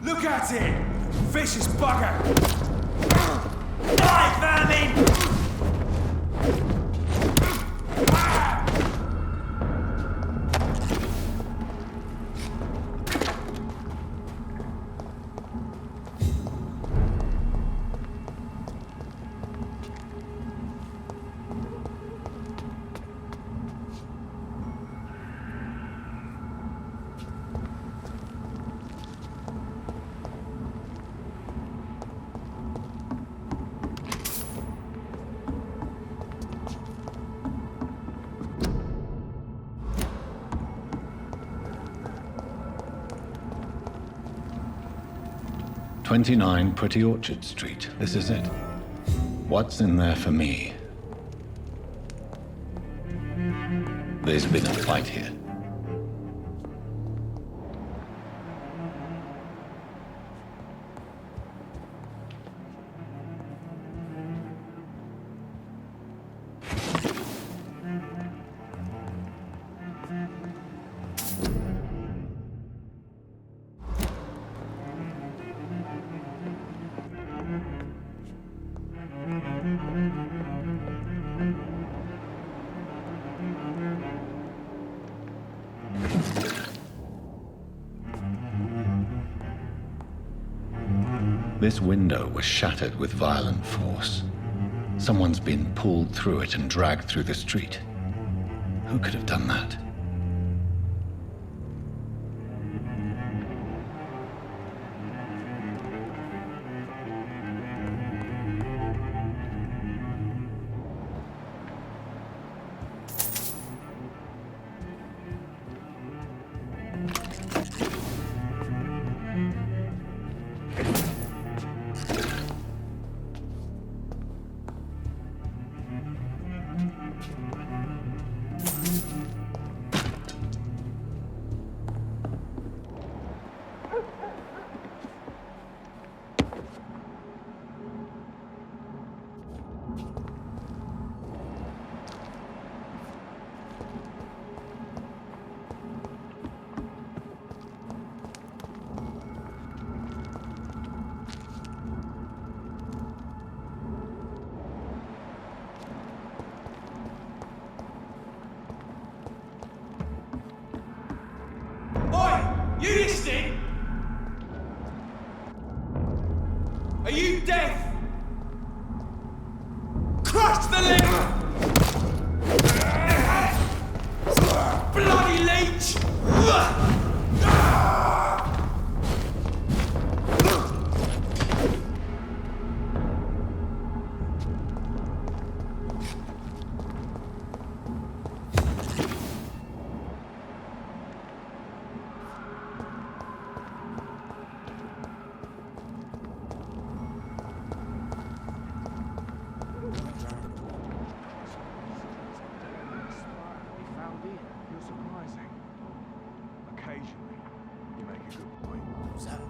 Look at it! Vicious bugger! Die, vermin! "29 Pretty Orchard Street. This is it. What's in there for me?" There's been a fight here. This window was shattered with violent force. Someone's been pulled through it and dragged through the street. Who could have done that? You listening? Are you deaf? Crush the leg! Bloody leech!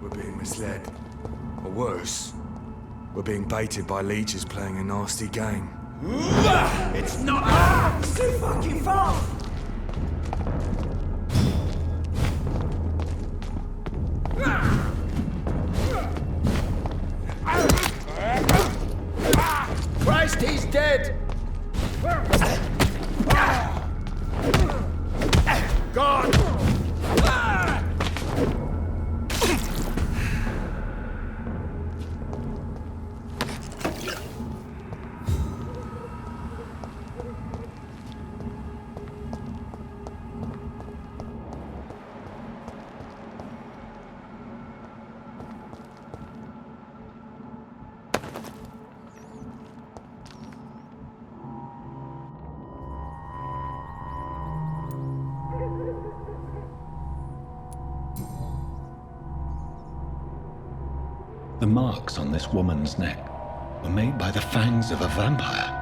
We're being misled. Or worse, we're being baited by leeches playing a nasty game. It's not. It's too fucking fast! Christ, he's dead! God! The marks on this woman's neck were made by the fangs of a vampire.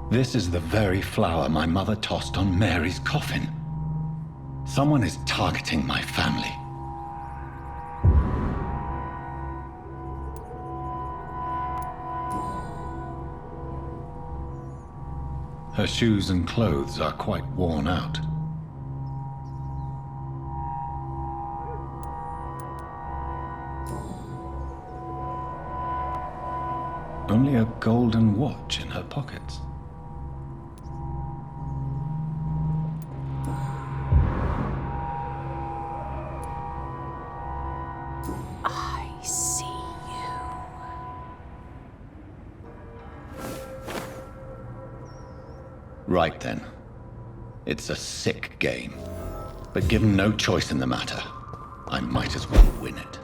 This is the very flower my mother tossed on Mary's coffin. Someone is targeting my family. Her shoes and clothes are quite worn out. Only a golden watch in her pockets. I see you. Right then. It's a sick game. But given no choice in the matter, I might as well win it.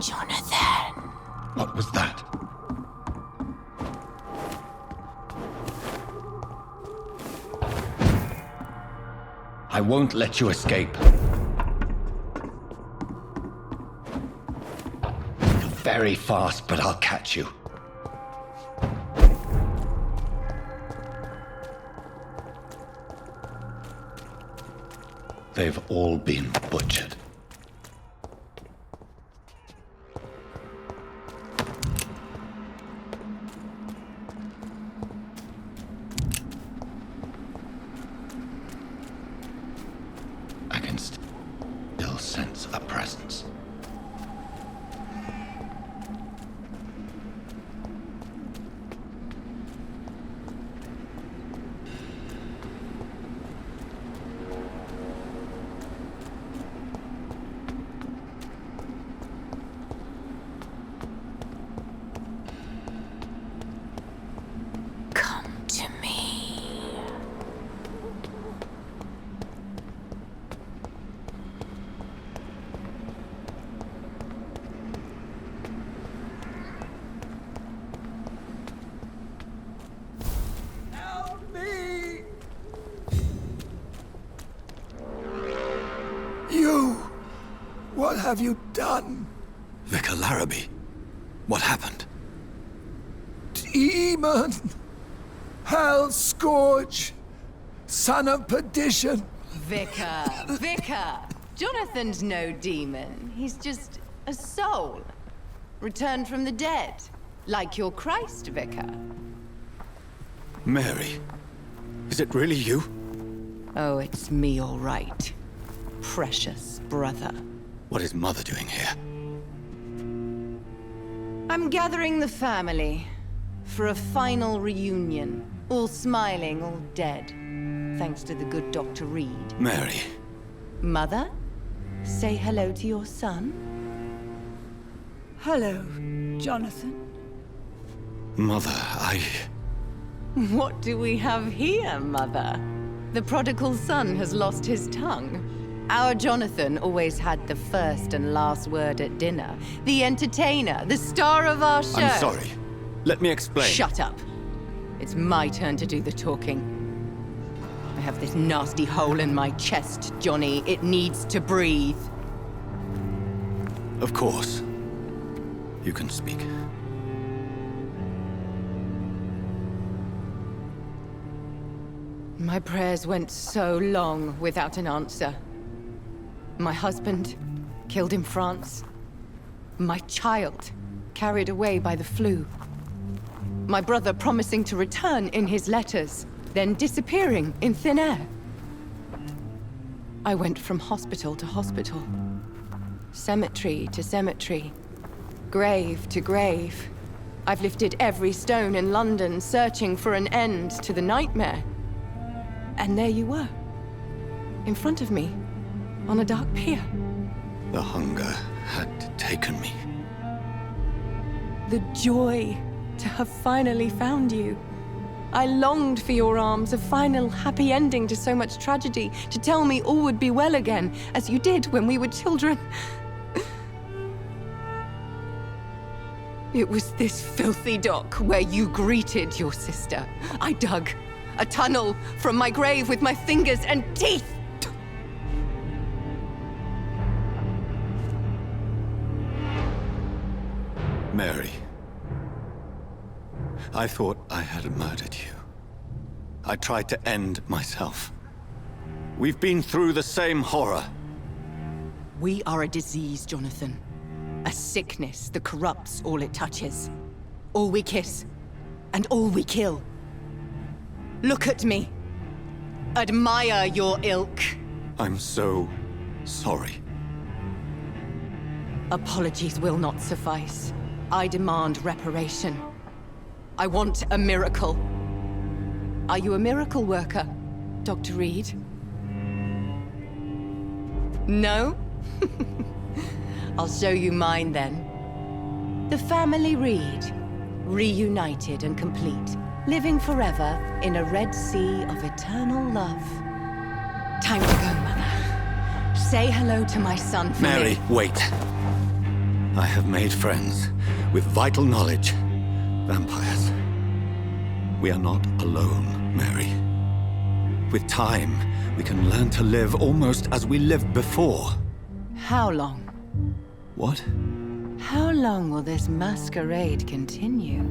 Jonathan! What was that? I won't let you escape. You're very fast, but I'll catch you. They've all been butchered. I can still sense a presence. Come to me. Help me! You! What have you done? Vicar Larrabee, what happened? Demon! Hell scourge! Son of perdition! Vicar! Jonathan's no demon. He's just a soul. Returned from the dead. Like your Christ, Vicar. Mary, is it really you? Oh, it's me, all right. Precious brother. What is Mother doing here? I'm gathering the family for a final reunion. All smiling, all dead. Thanks to the good Dr. Reed. Mary, Mother, say hello to your son. Hello, Jonathan. Mother, What do we have here, Mother? The prodigal son has lost his tongue. Our Jonathan always had the first and last word at dinner. The entertainer, the star of our show. I'm sorry. Let me explain. Shut up. It's my turn to do the talking. I have this nasty hole in my chest, Johnny. It needs to breathe. Of course. You can speak. My prayers went so long without an answer. My husband, killed in France. My child, carried away by the flu. My brother promising to return in his letters, then disappearing in thin air. I went from hospital to hospital, cemetery to cemetery, grave to grave. I've lifted every stone in London, searching for an end to the nightmare. And there you were, in front of me, on a dark pier. The hunger had taken me. The joy to have finally found you. I longed for your arms, a final happy ending to so much tragedy, to tell me all would be well again, as you did when we were children. It was this filthy dock where you greeted your sister. I dug a tunnel from my grave with my fingers and teeth. Mary, I thought I had murdered you. I tried to end myself. We've been through the same horror. We are a disease, Jonathan. A sickness that corrupts all it touches. All we kiss, and all we kill. Look at me. Admire your ilk. I'm so sorry. Apologies will not suffice. I demand reparation. I want a miracle. Are you a miracle worker, Dr. Reed? No? I'll show you mine then. The family Reed, reunited and complete, living forever in a red sea of eternal love. Time to go, Mother. Say hello to my son for Mary, me. wait. I have made friends with vital knowledge. Vampires. We are not alone, Mary. With time, we can learn to live almost as we lived before. How long? What? How long will this masquerade continue?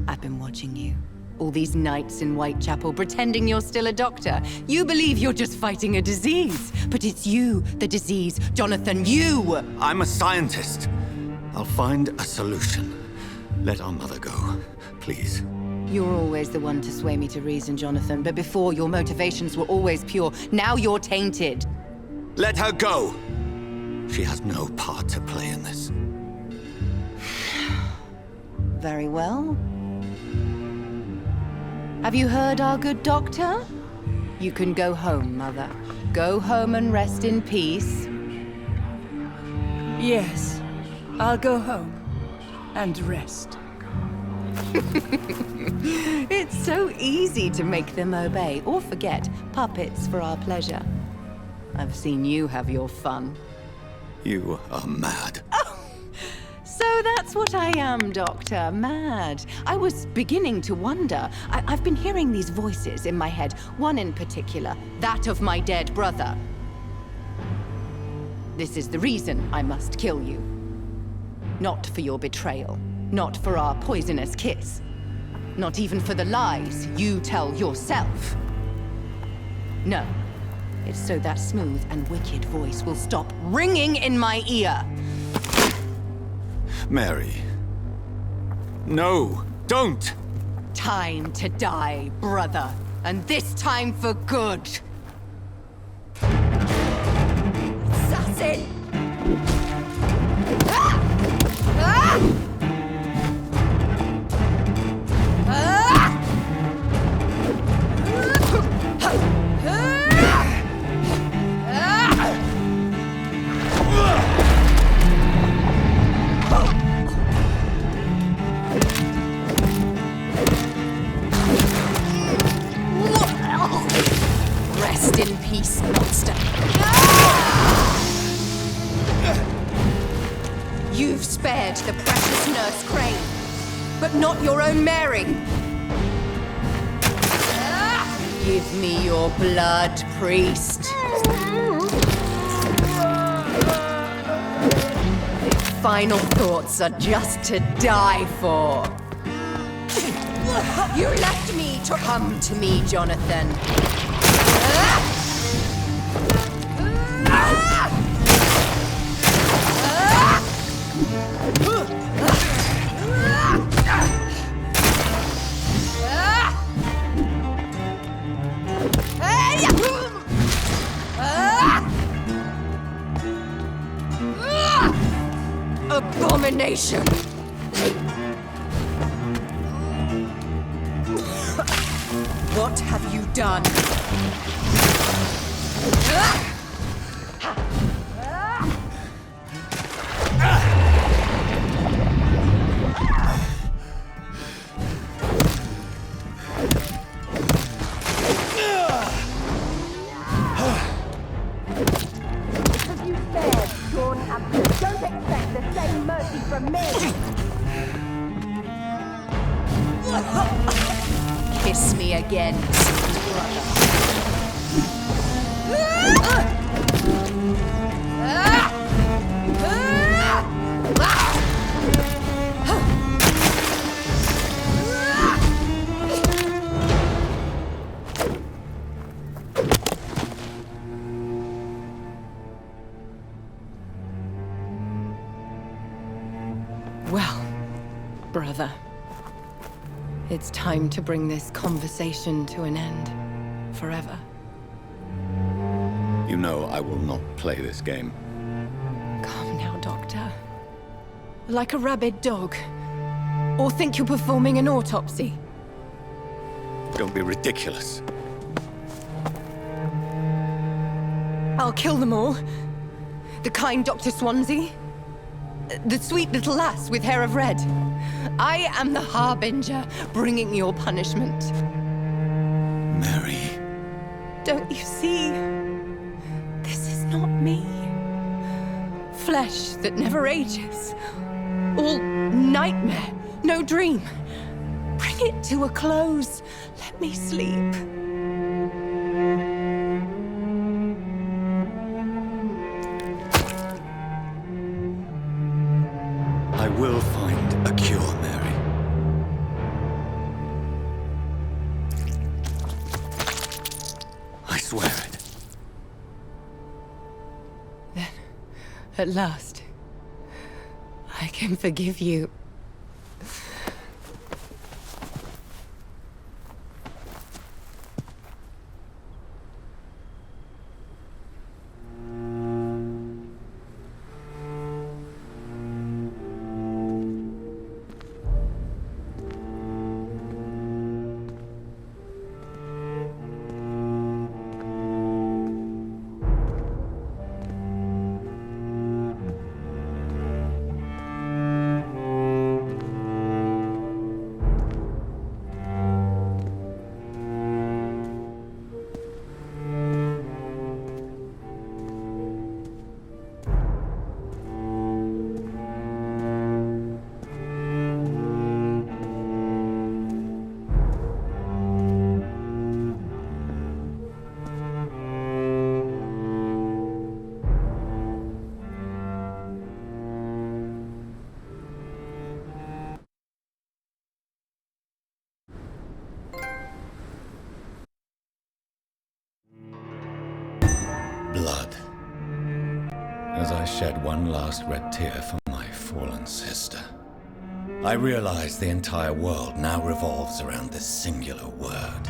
I've been watching you. All these nights in Whitechapel, pretending you're still a doctor. You believe you're just fighting a disease. But it's you, the disease. Jonathan, you! I'm a scientist. I'll find a solution. Let our mother go, please. You're always the one to sway me to reason, Jonathan. But before, your motivations were always pure. Now you're tainted. Let her go! She has no part to play in this. Very well. Have you heard our good doctor? You can go home, Mother. Go home and rest in peace. Yes, I'll go home and rest. It's so easy to make them obey or forget. Puppets for our pleasure. I've seen you have your fun. You are mad. So that's what I am, Doctor. Mad. I was beginning to wonder. I've been hearing these voices in my head. One in particular, that of my dead brother. This is the reason I must kill you. Not for your betrayal. Not for our poisonous kiss. Not even for the lies you tell yourself. No. It's so that smooth and wicked voice will stop ringing in my ear. Mary. No, don't! Time to die, brother. And this time for good. Assassin! Ah! Ah! Rest in peace, monster. You've spared the precious Nurse Crane, but not your own Mary. Give me your blood, priest. Final thoughts are just to die for. You left me to come to me, Jonathan. Abomination! What have you done? Because you spared, Dawn Abner. Don't expect the same mercy from me. Kiss me again, Well, brother. It's time to bring this conversation to an end. Forever. You know I will not play this game. Calm now, Doctor. Like a rabid dog. Or think you're performing an autopsy. Don't be ridiculous. I'll kill them all. The kind Dr. Swansea. The sweet little lass with hair of red. I am the Harbinger, bringing your punishment. Mary. Don't you see? This is not me. Flesh that never ages. All nightmare, no dream. Bring it to a close. Let me sleep. I will find a cure, Mary. I swear it. Then, at last, I can forgive you. Blood. As I shed one last red tear for my fallen sister, I realize the entire world now revolves around this singular word.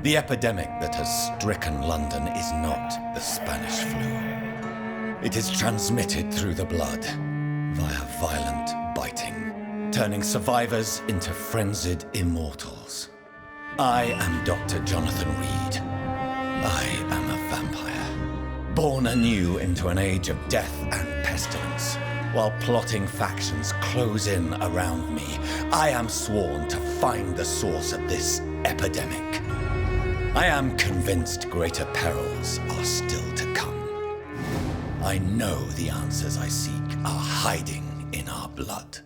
The epidemic that has stricken London is not the Spanish flu. It is transmitted through the blood, via violent biting, turning survivors into frenzied immortals. I am Dr. Jonathan Reed. I am a vampire, born anew into an age of death and pestilence. While plotting factions close in around me, I am sworn to find the source of this epidemic. I am convinced greater perils are still to come. I know the answers I seek are hiding in our blood.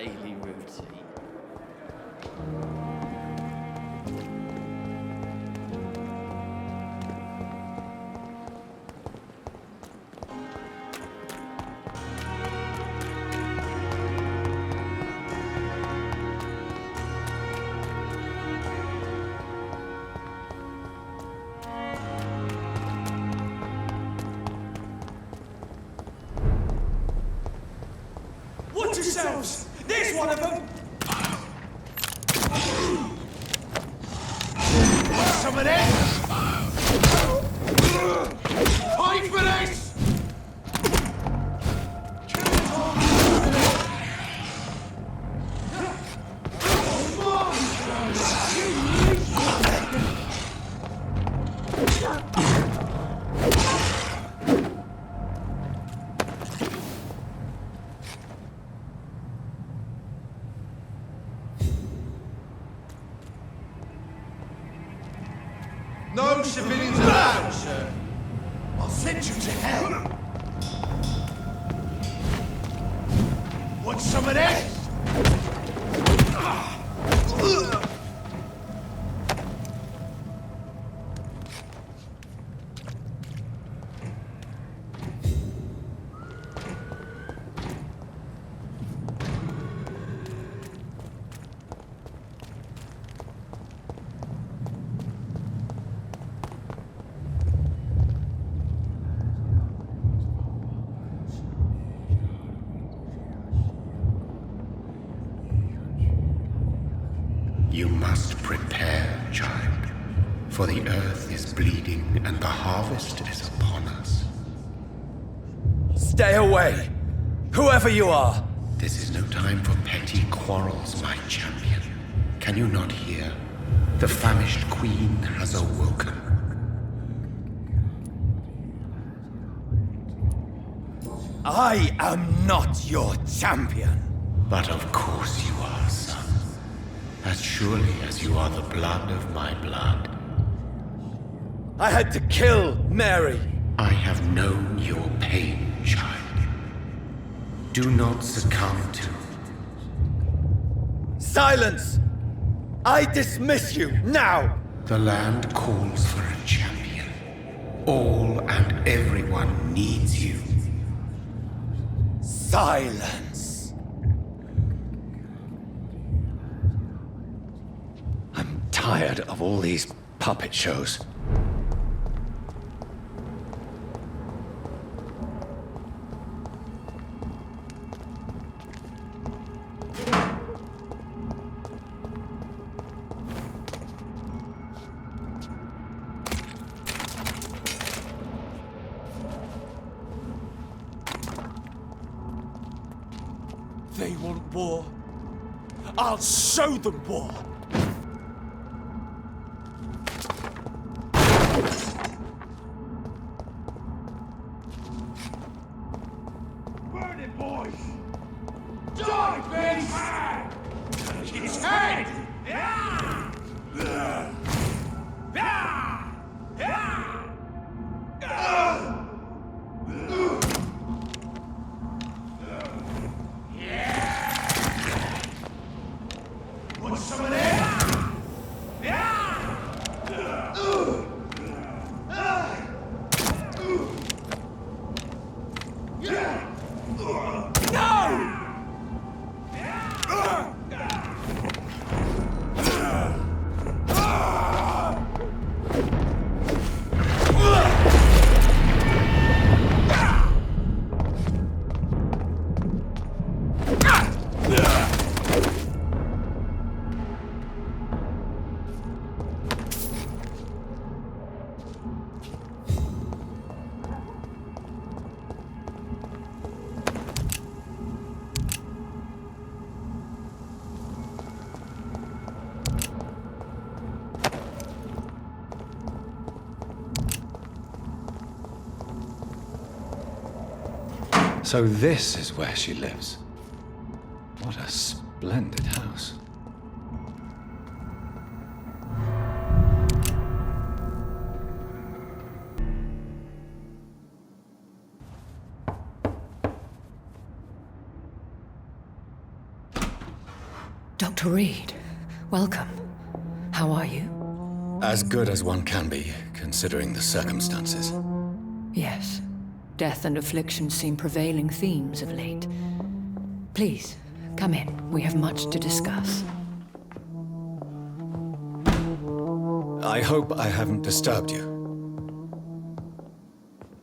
daily routine. Watch yourselves! There's one of them! Some of this! Fight for this! No civilians allowed, sir. I'll send you to hell. Want some of this? You must prepare, child, for the earth is bleeding and the harvest is upon us. Stay away! Whoever you are! This is no time for petty quarrels, my champion. Can you not hear? The famished queen has awoken. I am not your champion! But of course you are, son. As surely as you are the blood of my blood. I had to kill Mary! I have known your pain, child. Do not succumb to... Silence! I dismiss you, now! The land calls for a champion. All and everyone needs you. Silence! I'm tired of all these puppet shows. They want war. I'll show them war. Burn it, boys! Die, beast! Its head! Yeah! Yeah! Yeah! Want some of that? Yeah! No! So this is where she lives. What a splendid house. Dr. Reed, welcome. How are you? As good as one can be, considering the circumstances. Yes. Death and affliction seem prevailing themes of late. Please, come in. We have much to discuss. I hope I haven't disturbed you.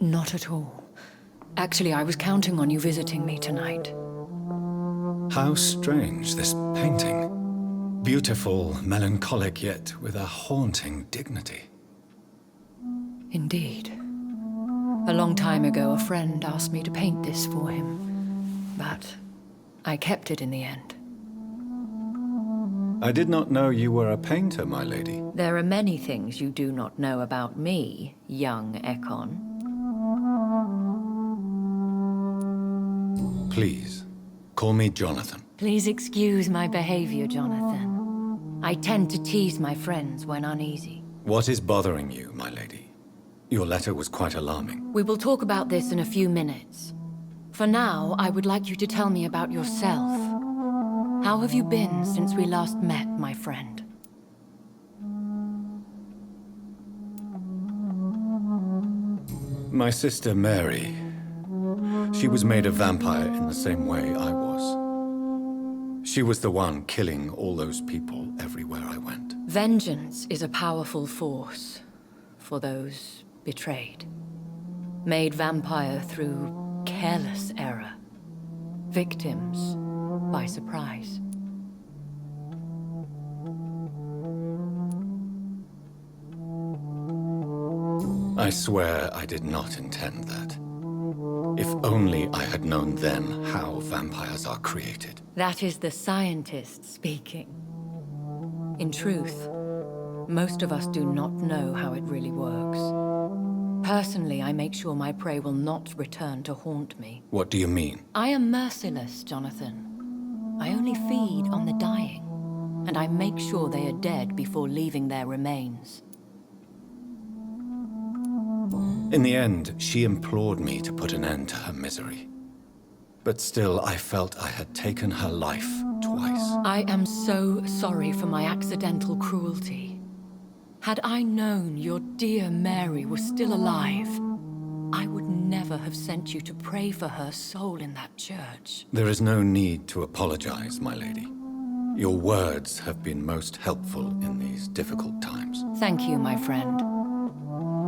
Not at all. Actually, I was counting on you visiting me tonight. How strange, this painting. Beautiful, melancholic, yet with a haunting dignity. Indeed. A long time ago, a friend asked me to paint this for him, but I kept it in the end. I did not know you were a painter, my lady. There are many things you do not know about me, young Ekon. Please, call me Jonathan. Please excuse my behavior, Jonathan. I tend to tease my friends when uneasy. What is bothering you, my lady? Your letter was quite alarming. We will talk about this in a few minutes. For now, I would like you to tell me about yourself. How have you been since we last met, my friend? My sister Mary. She was made a vampire in the same way I was. She was the one killing all those people everywhere I went. Vengeance is a powerful force for those betrayed. Made vampire through careless error. Victims by surprise. I swear I did not intend that. If only I had known then how vampires are created. That is the scientist speaking. In truth, most of us do not know how it really works. Personally, I make sure my prey will not return to haunt me. What do you mean? I am merciless, Jonathan. I only feed on the dying, and I make sure they are dead before leaving their remains. In the end, she implored me to put an end to her misery. But still, I felt I had taken her life twice. I am so sorry for my accidental cruelty. Had I known your dear Mary was still alive, I would never have sent you to pray for her soul in that church. There is no need to apologize, my lady. Your words have been most helpful in these difficult times. Thank you, my friend.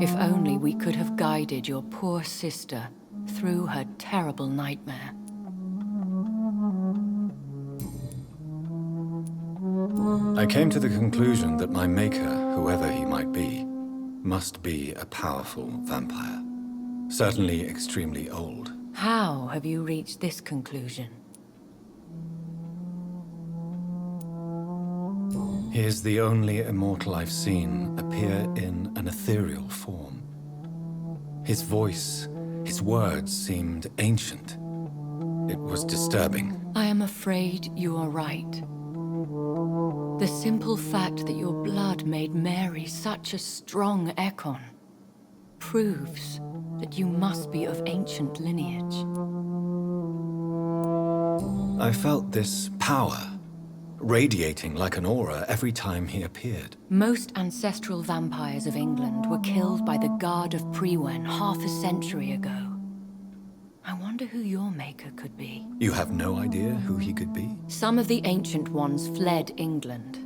If only we could have guided your poor sister through her terrible nightmare. I came to the conclusion that my maker, whoever he might be, must be a powerful vampire. Certainly extremely old. How have you reached this conclusion? He is the only immortal I've seen appear in an ethereal form. His voice, his words seemed ancient. It was disturbing. I am afraid you are right. The simple fact that your blood made Mary such a strong Ekon proves that you must be of ancient lineage. I felt this power, radiating like an aura every time he appeared. Most ancestral vampires of England were killed by the Guard of Priwen half a century ago. I wonder who your maker could be. You have no idea who he could be? Some of the ancient ones fled England.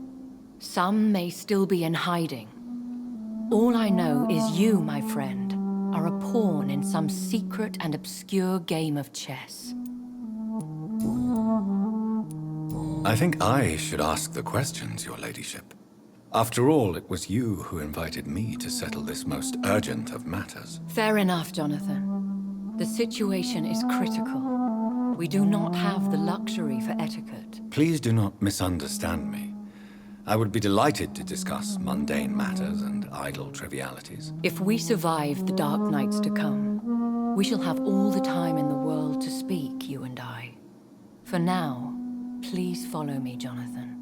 Some may still be in hiding. All I know is you, my friend, are a pawn in some secret and obscure game of chess. I think I should ask the questions, your ladyship. After all, it was you who invited me to settle this most urgent of matters. Fair enough, Jonathan. The situation is critical. We do not have the luxury for etiquette. Please do not misunderstand me. I would be delighted to discuss mundane matters and idle trivialities. If we survive the dark nights to come, we shall have all the time in the world to speak, you and I. For now, please follow me, Jonathan.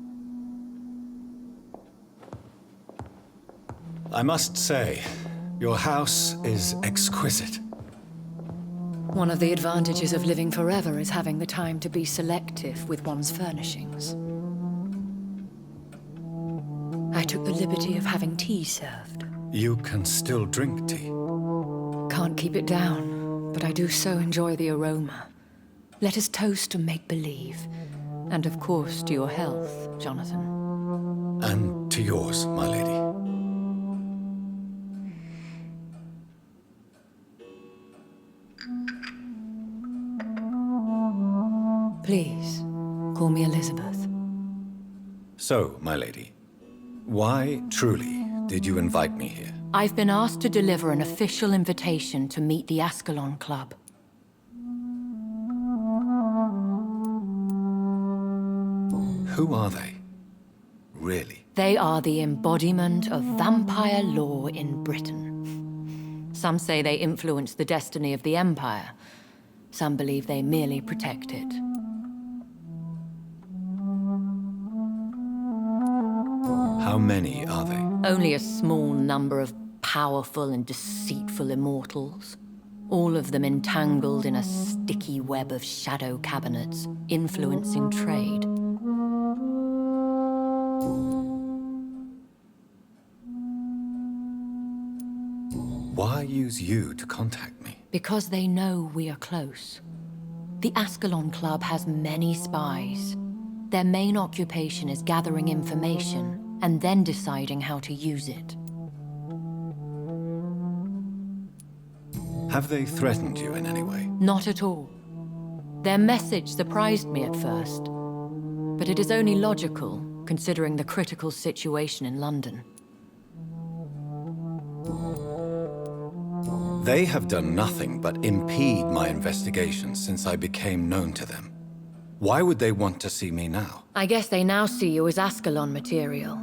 I must say, your house is exquisite. One of the advantages of living forever is having the time to be selective with one's furnishings. took the liberty of having tea served. You can still drink tea. Can't keep it down, but I do so enjoy the aroma. Let us toast to make-believe. And of course to your health, Jonathan. And to yours, my lady. Please, call me Elizabeth. So, my lady, why, truly, did you invite me here? I've been asked to deliver an official invitation to meet the Ascalon Club. Who are they? Really? They are the embodiment of vampire law in Britain. Some say they influence the destiny of the Empire. Some believe they merely protect it. How many are they? Only a small number of powerful and deceitful immortals. All of them entangled in a sticky web of shadow cabinets, influencing trade. Why use you to contact me? Because they know we are close. The Ascalon Club has many spies. Their main occupation is gathering information and then deciding how to use it. Have they threatened you in any way? Not at all. Their message surprised me at first, but it is only logical, considering the critical situation in London. They have done nothing but impede my investigations since I became known to them. Why would they want to see me now? I guess they now see you as Ascalon material.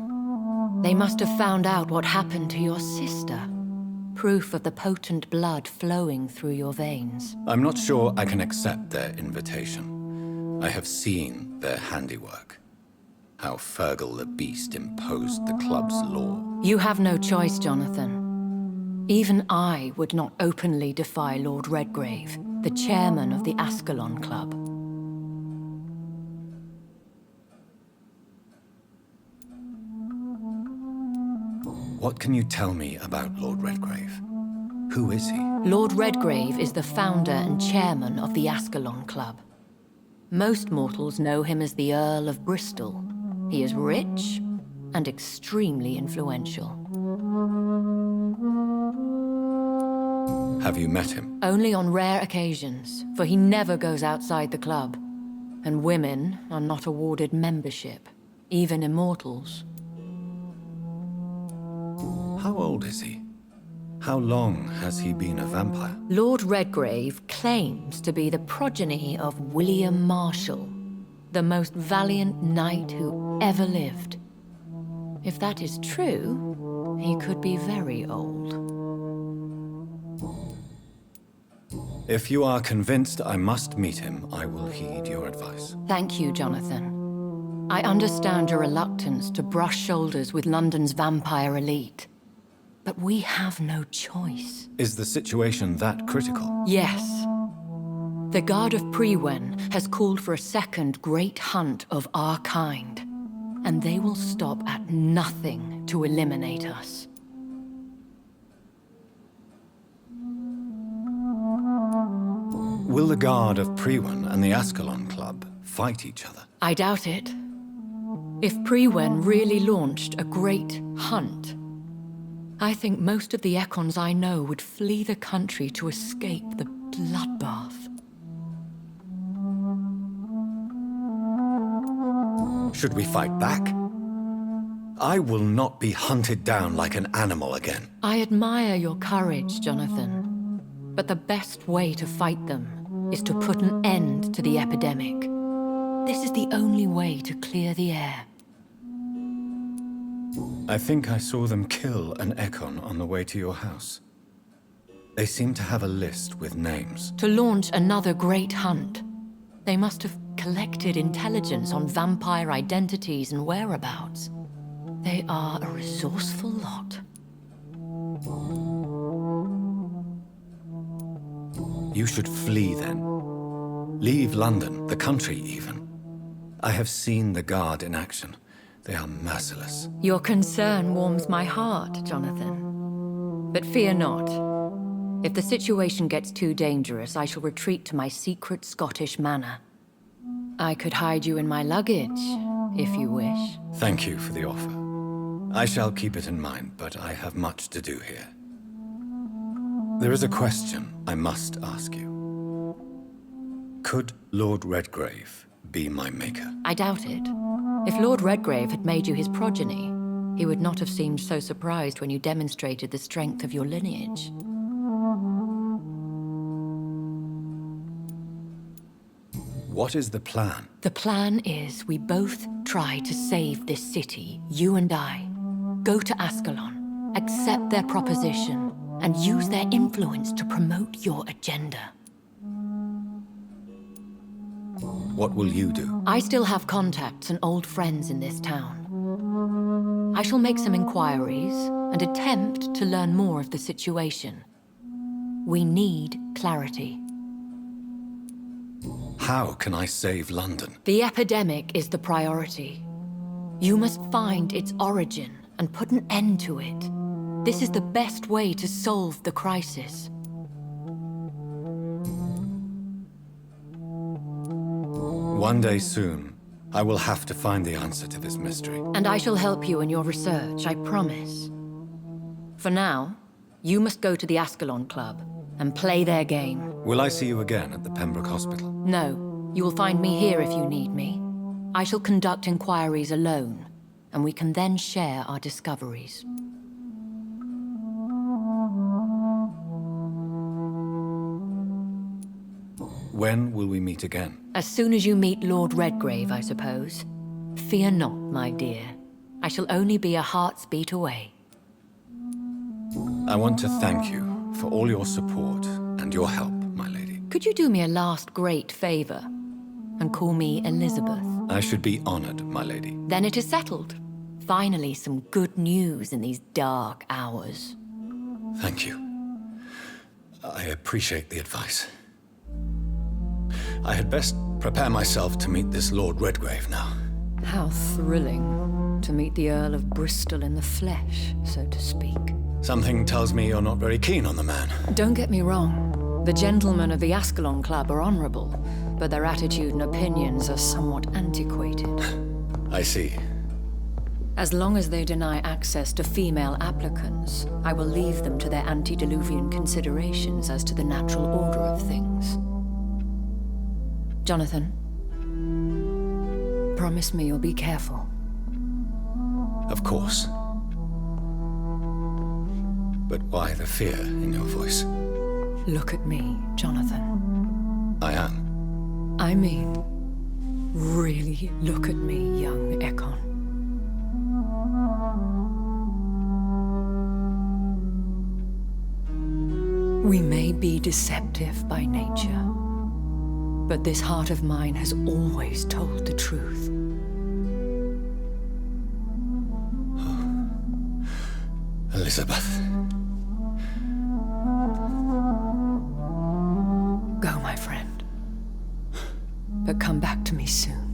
They must have found out what happened to your sister. Proof of the potent blood flowing through your veins. I'm not sure I can accept their invitation. I have seen their handiwork. How Fergal the Beast imposed the club's law. You have no choice, Jonathan. Even I would not openly defy Lord Redgrave, the chairman of the Ascalon Club. What can you tell me about Lord Redgrave? Who is he? Lord Redgrave is the founder and chairman of the Ascalon Club. Most mortals know him as the Earl of Bristol. He is rich and extremely influential. Have you met him? Only on rare occasions, for he never goes outside the club. And women are not awarded membership, even immortals. How old is he? How long has he been a vampire? Lord Redgrave claims to be the progeny of William Marshall, the most valiant knight who ever lived. If that is true, he could be very old. If you are convinced I must meet him, I will heed your advice. Thank you, Jonathan. I understand your reluctance to brush shoulders with London's vampire elite. But we have no choice. Is the situation that critical? Yes. The Guard of Prewen has called for a second great hunt of our kind. And they will stop at nothing to eliminate us. Will the Guard of Prewen and the Ascalon Club fight each other? I doubt it. If Prewen really launched a great hunt, I think most of the Ekons I know would flee the country to escape the bloodbath. Should we fight back? I will not be hunted down like an animal again. I admire your courage, Jonathan. But the best way to fight them is to put an end to the epidemic. This is the only way to clear the air. I think I saw them kill an Ekon on the way to your house. They seem to have a list with names. To launch another great hunt, they must have collected intelligence on vampire identities and whereabouts. They are a resourceful lot. You should flee then. Leave London, the country even. I have seen the Guard in action. They are merciless. Your concern warms my heart, Jonathan. But fear not. If the situation gets too dangerous, I shall retreat to my secret Scottish manor. I could hide you in my luggage, if you wish. Thank you for the offer. I shall keep it in mind, but I have much to do here. There is a question I must ask you. Could Lord Redgrave be my maker? I doubt it. If Lord Redgrave had made you his progeny, he would not have seemed so surprised when you demonstrated the strength of your lineage. What is the plan? The plan is we both try to save this city, you and I. Go to Ascalon, accept their proposition, and use their influence to promote your agenda. What will you do? I still have contacts and old friends in this town. I shall make some inquiries and attempt to learn more of the situation. We need clarity. How can I save London? The epidemic is the priority. You must find its origin and put an end to it. This is the best way to solve the crisis. One day soon, I will have to find the answer to this mystery. And I shall help you in your research, I promise. For now, you must go to the Ascalon Club and play their game. Will I see you again at the Pembroke Hospital? No, you will find me here if you need me. I shall conduct inquiries alone, and we can then share our discoveries. When will we meet again? As soon as you meet Lord Redgrave, I suppose. Fear not, my dear. I shall only be a heart's beat away. I want to thank you for all your support and your help, my lady. Could you do me a last great favor and call me Elizabeth? I should be honored, my lady. Then it is settled. Finally, some good news in these dark hours. Thank you. I appreciate the advice. I had best prepare myself to meet this Lord Redgrave now. How thrilling to meet the Earl of Bristol in the flesh, so to speak. Something tells me you're not very keen on the man. Don't get me wrong. The gentlemen of the Ascalon Club are honorable, but their attitude and opinions are somewhat antiquated. I see. As long as they deny access to female applicants, I will leave them to their antediluvian considerations as to the natural order of things. Jonathan, promise me you'll be careful. Of course. But why the fear in your voice? Look at me, Jonathan. I am. I mean, really look at me, young Ekon. We may be deceptive by nature, but this heart of mine has always told the truth. Elizabeth. Go, my friend. But come back to me soon.